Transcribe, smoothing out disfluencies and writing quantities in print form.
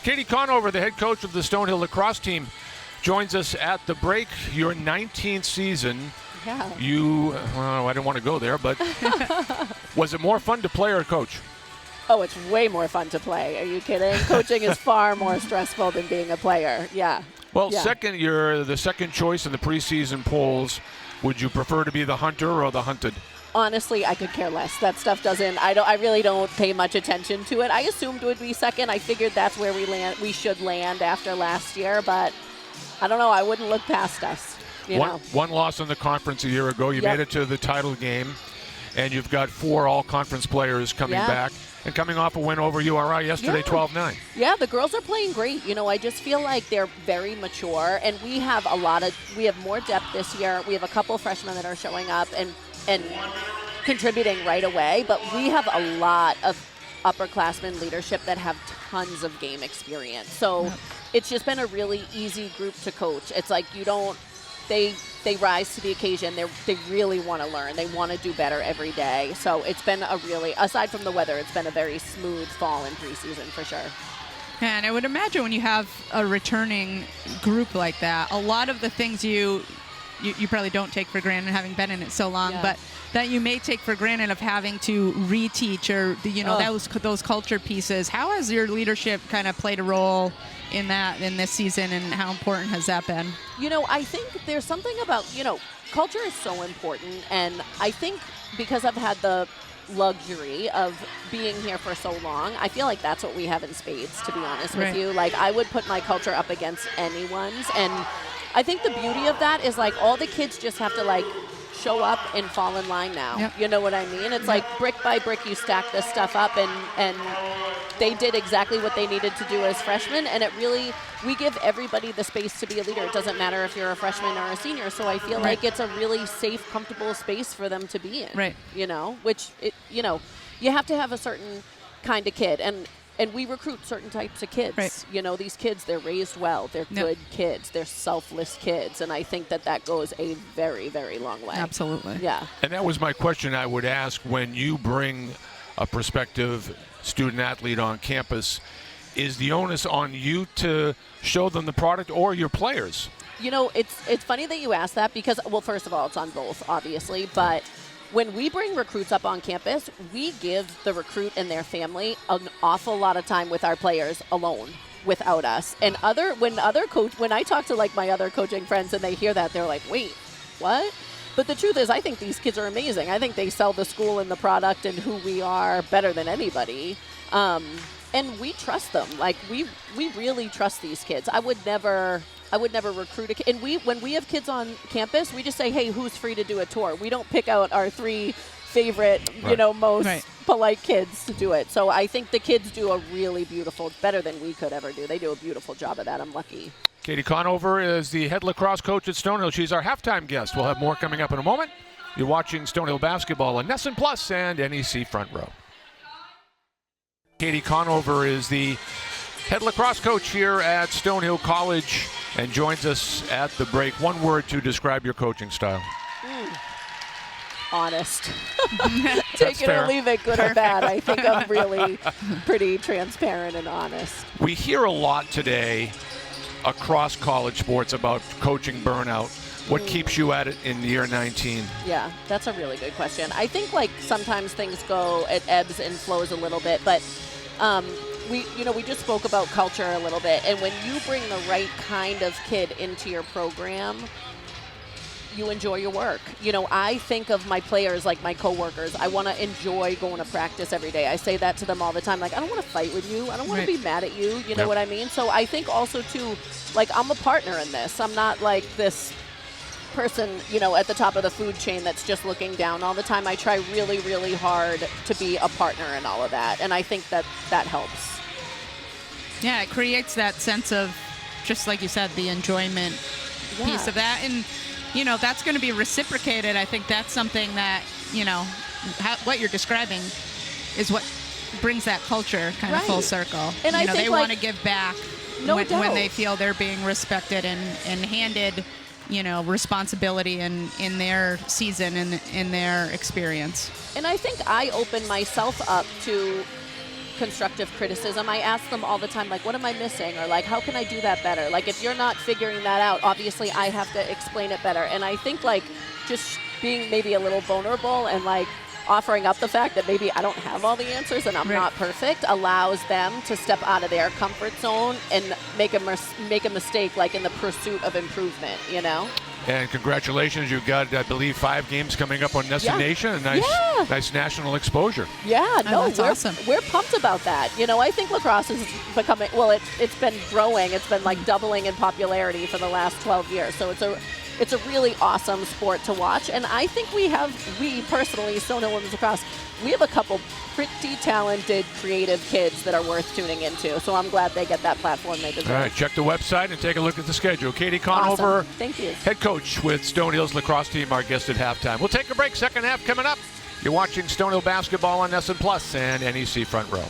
Katie Conover, the head coach of the Stonehill Lacrosse team, joins us at the break. Your 19th season. Yeah. I didn't want to go there, but was it more fun to play or coach? Oh, it's way more fun to play. Are you kidding? Coaching is far more stressful than being a player. Yeah. Well, yeah. You're the second choice in the preseason polls. Would you prefer to be the hunter or the hunted? Honestly, I could care less. That stuff I really don't pay much attention to it. I assumed it would be second. I figured that's where we should land after last year, but I don't know. I wouldn't look past us. One loss in the conference a year ago. You made it to the title game, and you've got 4 all-conference players coming back and coming off a win over URI yesterday, 12-9. Yeah, the girls are playing great. I just feel like they're very mature, and we have more depth this year. We have a couple freshmen that are showing up and contributing right away, but we have a lot of upperclassmen leadership that have tons of game experience. So it's just been a really easy group to coach. It's like they rise to the occasion. They really want to learn. They want to do better every day. So it's been aside from the weather, it's been a very smooth fall in preseason for sure. And I would imagine when you have a returning group like that, a lot of the things you probably don't take for granted having been in it so long, but that you may take for granted of having to reteach or those culture pieces. How has your leadership kind of played a role in this season, and how important has that been? I think there's something about, culture is so important, and I think because I've had the luxury of being here for so long, I feel like that's what we have in spades, to be honest with you. Like, I would put my culture up against anyone's, and I think the beauty of that is, like, all the kids just have to, show up and fall in line now. Yep. You know what I mean? It's like brick by brick you stack this stuff up, and they did exactly what they needed to do as freshmen, and we give everybody the space to be a leader. It doesn't matter if you're a freshman or a senior, so I feel like it's a really safe, comfortable space for them to be in. Right. Which you have to have a certain kind of kid, and we recruit certain types of kids. Right. These kids, they're raised well. They're good kids. They're selfless kids. And I think that goes a very, very long way. Absolutely. Yeah. And that was my question I would ask when you bring a prospective student athlete on campus. Is the onus on you to show them the product or your players? It's funny that you ask that because, well, first of all, it's on both, obviously. But when we bring recruits up on campus, we give the recruit and their family an awful lot of time with our players alone, without us. And when I talk to my other coaching friends and they hear that, they're like, wait, what? But the truth is, I think these kids are amazing. I think they sell the school and the product and who we are better than anybody. And we trust them. We really trust these kids. I would never recruit a kid. And when we have kids on campus, we just say, hey, who's free to do a tour? We don't pick out our 3 favorite, most polite kids to do it. So I think the kids do a really better than we could ever do. They do a beautiful job of that. I'm lucky. Katie Conover is the head lacrosse coach at Stonehill. She's our halftime guest. We'll have more coming up in a moment. You're watching Stonehill basketball on NESN Plus and NEC Front Row. Katie Conover is the head lacrosse coach here at Stonehill College and joins us at the break. One word to describe your coaching style. Honest. Take it or leave it, good or bad. I think I'm really pretty transparent and honest. We hear a lot today across college sports about coaching burnout. What keeps you at it in year 19? Yeah, that's a really good question. I think sometimes things it ebbs and flows a little bit, but we just spoke about culture a little bit, and when you bring the right kind of kid into your program, you enjoy your work. I think of my players like my coworkers. I want to enjoy going to practice every day. I say that to them all the time. I don't want to fight with you. I don't want to be mad at you. You know what I mean? So I think also too, I'm a partner in this. I'm not this person, at the top of the food chain that's just looking down all the time. I try really, really hard to be a partner in all of that, and I think that helps. Yeah, it creates that sense of, just like you said, the enjoyment piece of that, and that's going to be reciprocated. I think that's something that what you're describing is what brings that culture kind of full circle. And I think they want to give back when they feel they're being respected and handed responsibility in their season and in their experience. And I think I open myself up to constructive criticism, I ask them all the time, like, what am I missing? Or like, how can I do that better? Like, if you're not figuring that out, obviously I have to explain it better. And I think like just being maybe a little vulnerable and like offering up the fact that maybe I don't have all the answers and I'm not perfect allows them to step out of their comfort zone and make a mistake like in the pursuit of improvement, you know? And congratulations, you've got, I believe, 5 games coming up on Nestor Nation. A nice national exposure. Yeah, no, that's awesome. We're pumped about that. You know, I think lacrosse is becoming, well, it's been growing. It's been like doubling in popularity for the last 12 years. So it's a really awesome sport to watch. And I think we personally, Stonehill Women's Lacrosse, we have a couple pretty talented, creative kids that are worth tuning into. So I'm glad they get that platform they deserve. All right, check the website and take a look at the schedule. Katie Conover, Thank you. head coach with Stonehill's lacrosse team, our guest at halftime. We'll take a break. Second half coming up. You're watching Stonehill basketball on NESN Plus and NEC Front Row.